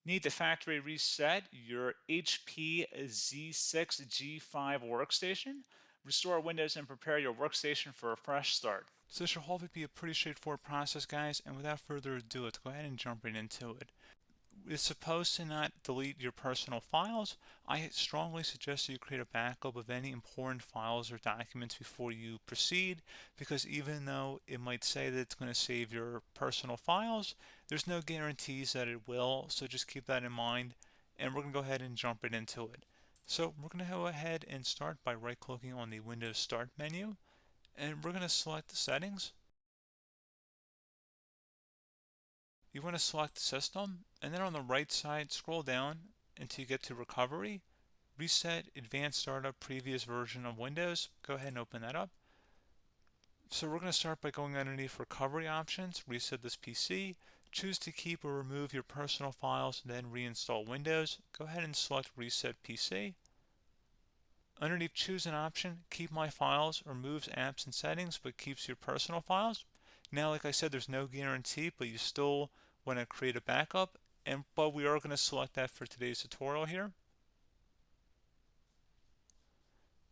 Need to factory reset your HP Z6 G5 Workstation, restore Windows and prepare your workstation for a fresh start. So this should hopefully be a pretty straightforward process, guys, and without further ado, let's go ahead and jump right into it. It's supposed to not delete your personal files. I strongly suggest that you create a backup of any important files or documents before you proceed, because even though it might say that it's going to save your personal files, there's no guarantees that it will, so just keep that in mind, and we're going to go ahead and jump right into it. So we're going to go ahead and start by right-clicking on the Windows Start menu, and we're going to select the settings. You want to select System, and then on the right side, scroll down until you get to Recovery. Reset Advanced Startup Previous Version of Windows. Go ahead and open that up. So we're going to start by going underneath Recovery Options, reset this PC, choose to keep or remove your personal files, then reinstall Windows. Go ahead and select Reset PC. Underneath Choose an option, Keep My Files removes apps and settings but keeps your personal files. Now, like I said, there's no guarantee, but you still want to create a backup, but we are going to select that for today's tutorial here.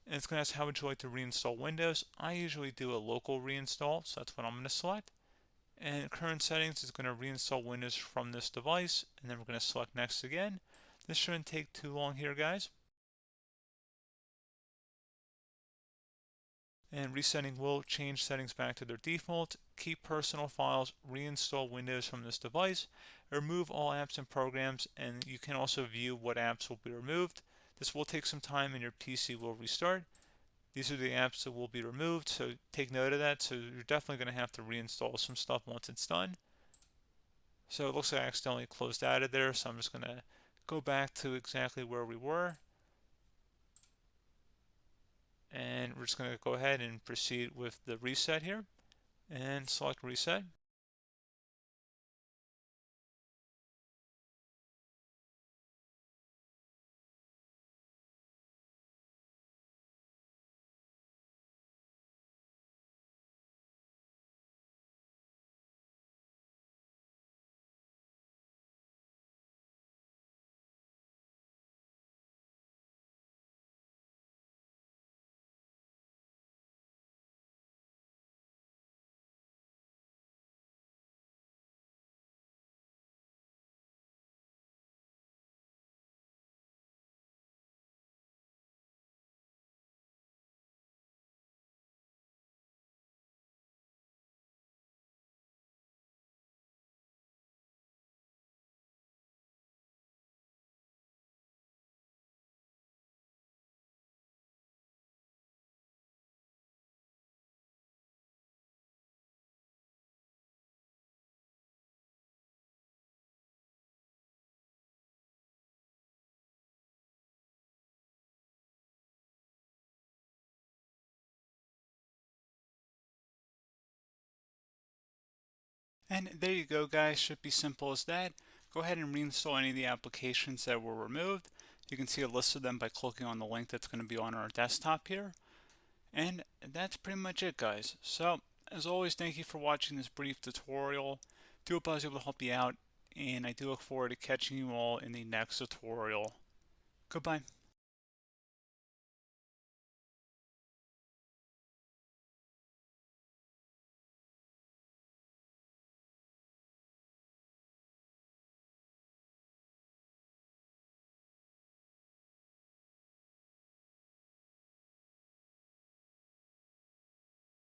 And it's going to ask how would you like to reinstall Windows. I usually do a local reinstall, so that's what I'm going to select. And current settings is going to reinstall Windows from this device, and then we're going to select next again. This shouldn't take too long here, guys. And resetting will change settings back to their default, keep personal files, reinstall Windows from this device, remove all apps and programs, and you can also view what apps will be removed. This will take some time and your PC will restart. These are the apps that will be removed, so take note of that. So you're definitely going to have to reinstall some stuff once it's done. So it looks like I accidentally closed out of there, so I'm just going to go back to exactly where we were. And we're just going to go ahead and proceed with the reset here and select reset. And there you go, guys. Should be simple as that. Go ahead and reinstall any of the applications that were removed. You can see a list of them by clicking on the link that's going to be on our desktop here. And that's pretty much it, guys. So, as always, thank you for watching this brief tutorial. Do hope I was able to help you out, and I do look forward to catching you all in the next tutorial. Goodbye.